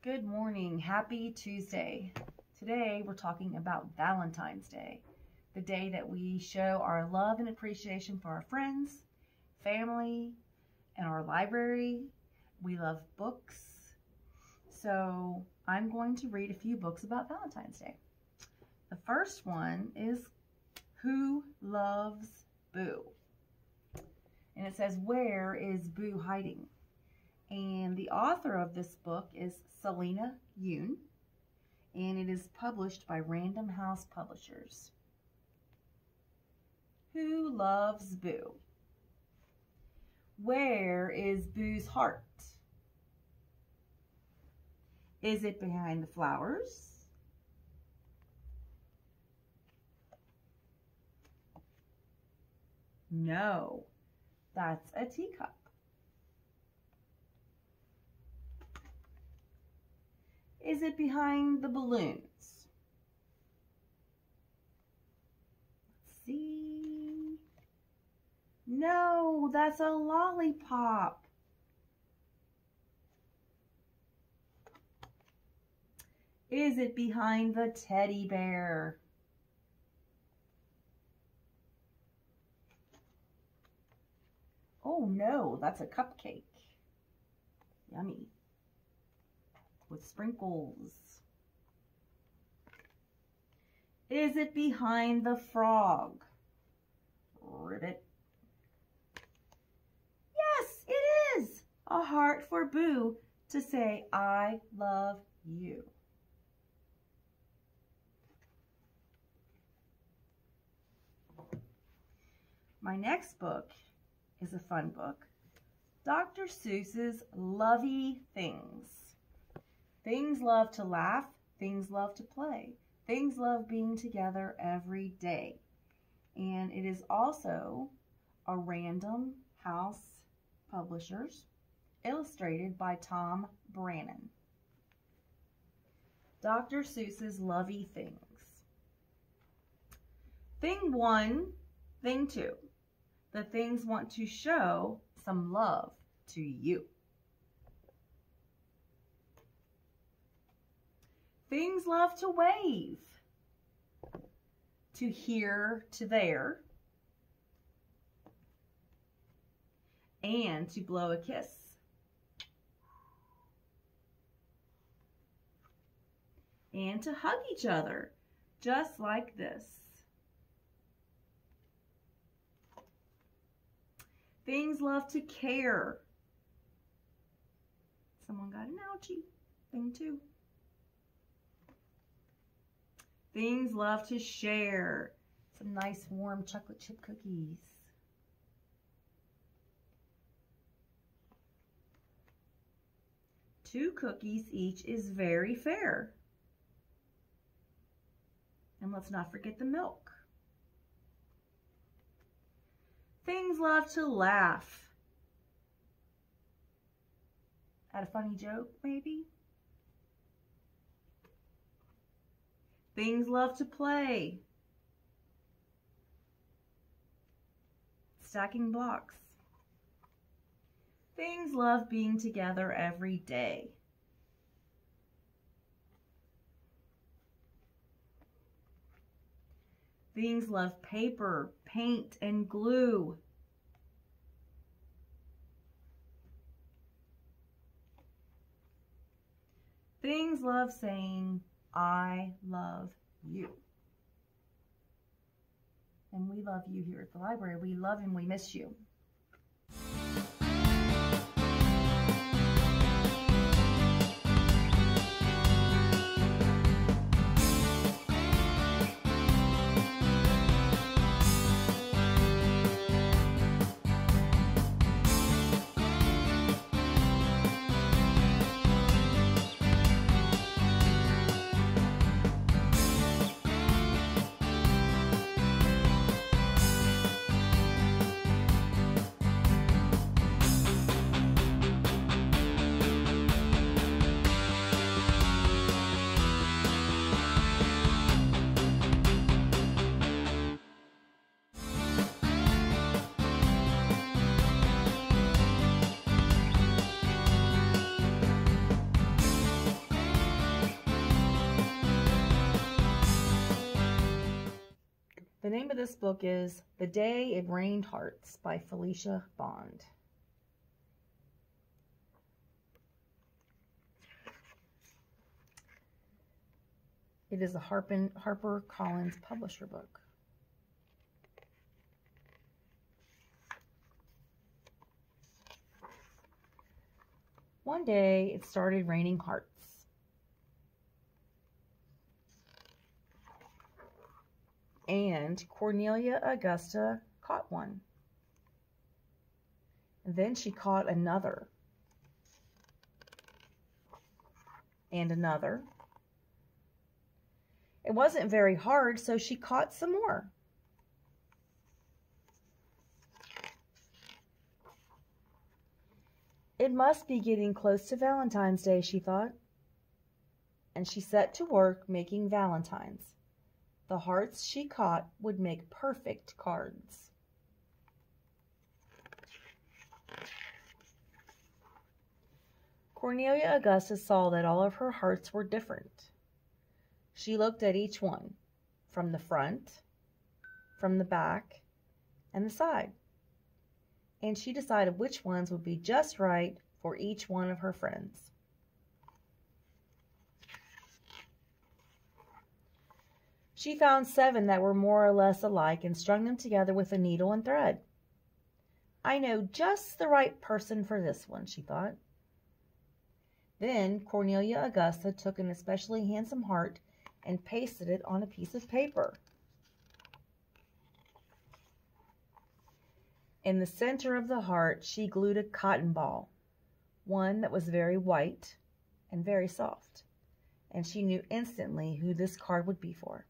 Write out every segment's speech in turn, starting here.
Good morning. Happy Tuesday. Today we're talking about Valentine's Day, the day that we show our love and appreciation for our friends, family, and our library. We love books. So I'm going to read a few books about Valentine's Day. The first one is Who Loves Boo? And it says, where is Boo hiding? And the author of this book is Salina, Yoon, and it is published by Random House Publishers. Who loves Boo? Where is Boo's heart? Is it behind the flowers? No, that's a teacup. Is it behind the balloons? Let's see. No, that's a lollipop. Is it behind the teddy bear? Oh no, that's a cupcake. Yummy. With sprinkles. Is it behind the frog? Ribbit. Yes, it is! A heart for Boo to say, I love you. My next book is a fun book. Dr. Seuss's Lovey Things. Things love to laugh, things love to play, things love being together every day. And it is also a Random House Publishers, illustrated by Tom Brannan. Dr. Seuss's Lovey Things. Thing 1, Thing 2. The things want to show some love to you. Things love to wave, to here, to there, and to blow a kiss. And to hug each other, just like this. Things love to care. Someone got an ouchie. Thing 2. Things love to share. Some nice warm chocolate chip cookies. Two cookies each is very fair. And let's not forget the milk. Things love to laugh. At a funny joke, maybe? Things love to play. Stacking blocks. Things love being together every day. Things love paper, paint, and glue. Things love saying, I love you. And we love you here at the library. We love and we miss you. The name of this book is The Day It Rained Hearts by Felicia Bond. It is a HarperCollins publisher book. One day, it started raining hearts. And Cornelia Augusta caught one. And then she caught another. And another. It wasn't very hard, so she caught some more. It must be getting close to Valentine's Day, she thought. And she set to work making valentines. The hearts she caught would make perfect cards. Cornelia Augusta saw that all of her hearts were different. She looked at each one, from the front, from the back, and the side. And she decided which ones would be just right for each one of her friends. She found 7 that were more or less alike and strung them together with a needle and thread. I know just the right person for this one, she thought. Then Cornelia Augusta took an especially handsome heart and pasted it on a piece of paper. In the center of the heart, she glued a cotton ball, one that was very white and very soft, and she knew instantly who this card would be for.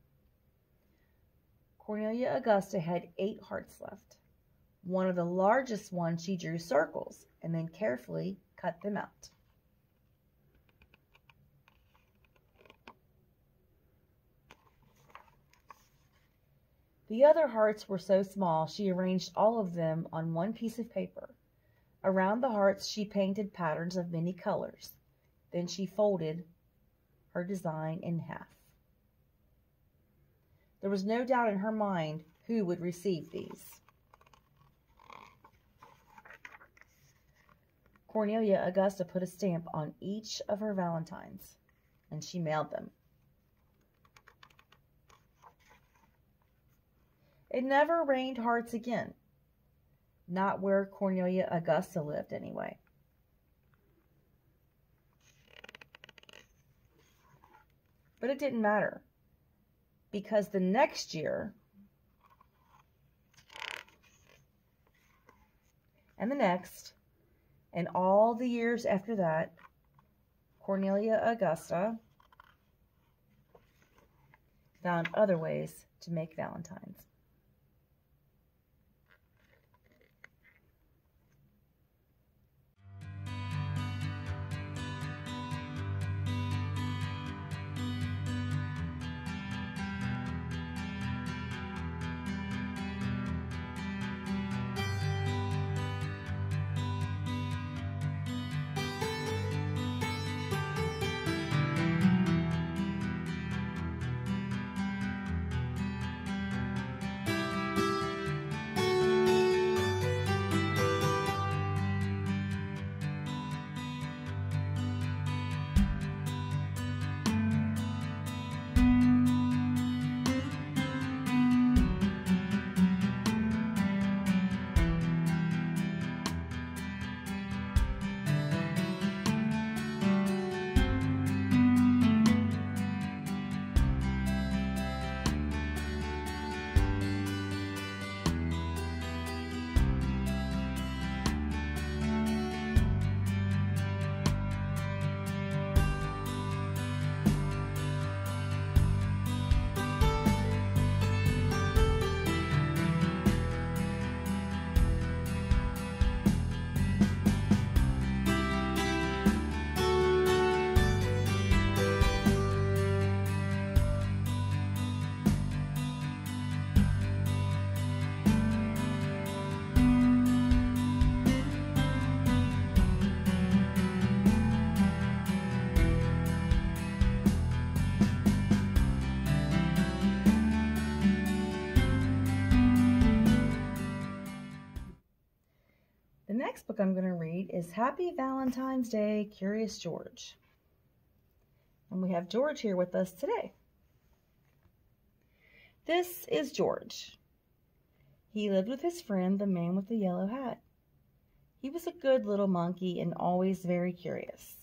Cornelia Augusta had 8 hearts left. One of the largest ones she drew circles and then carefully cut them out. The other hearts were so small she arranged all of them on one piece of paper. Around the hearts she painted patterns of many colors. Then she folded her design in half. There was no doubt in her mind who would receive these. Cornelia Augusta put a stamp on each of her valentines, and she mailed them. It never rained hearts again. Not where Cornelia Augusta lived, anyway. But it didn't matter, because the next year, and the next, and all the years after that, Cornelia Augusta found other ways to make valentines. next book I'm going to read is Happy Valentine's Day, Curious George. And we have George here with us today. This is George. He lived with his friend, the man with the yellow hat. He was a good little monkey and always very curious.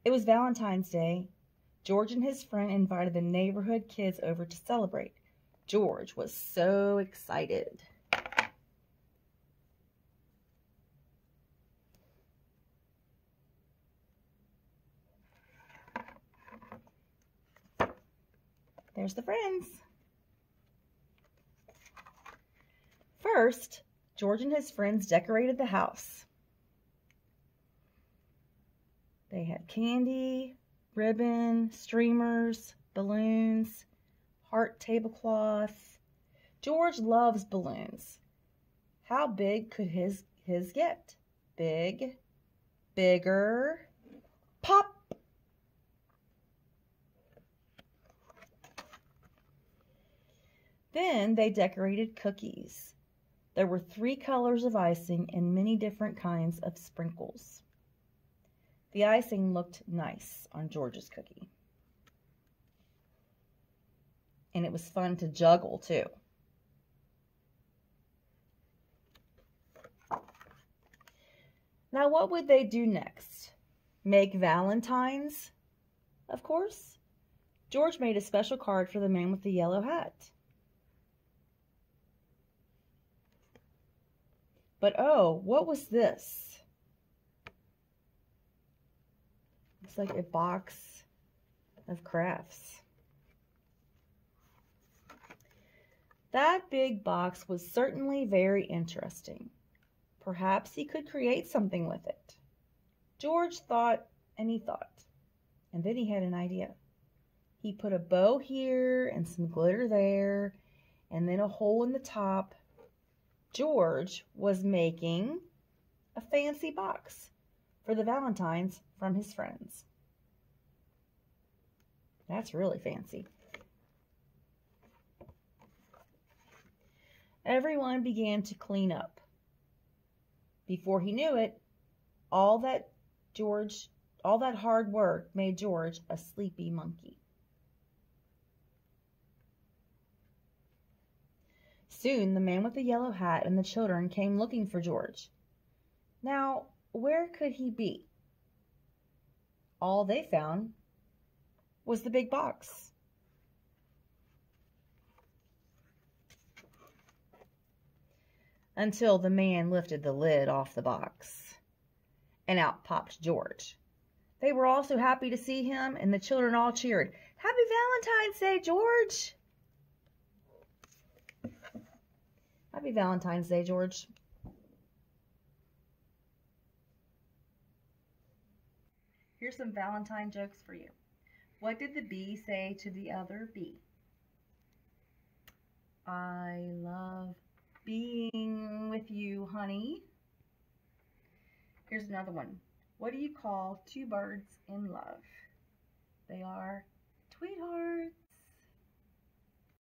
It was Valentine's Day. George and his friend invited the neighborhood kids over to celebrate. George was so excited. There's the friends. First, George and his friends decorated the house. They had candy, ribbon, streamers, balloons, heart tablecloth. George loves balloons. How big could his get? Big, bigger, pop! Then they decorated cookies. There were 3 colors of icing and many different kinds of sprinkles. The icing looked nice on George's cookie. And it was fun to juggle too. Now what would they do next? Make valentines? Of course. George made a special card for the man with the yellow hat. But oh, what was this? It's like a box of crafts. That big box was certainly very interesting. Perhaps he could create something with it. George thought and he thought, and then he had an idea. He put a bow here and some glitter there, and then a hole in the top. George was making a fancy box for the Valentines from his friends. That's really fancy. Everyone began to clean up. Before he knew it, all that hard work made George a sleepy monkey. Soon the man with the yellow hat and the children came looking for George. Now, where could he be? All they found was the big box. Until the man lifted the lid off the box, and out popped George. They were all so happy to see him, and the children all cheered, "Happy Valentine's Day, George!" Happy Valentine's Day, George. Here's some Valentine jokes for you. What did the bee say to the other bee? I love being with you, honey. Here's another one. What do you call 2 birds in love? They are tweethearts.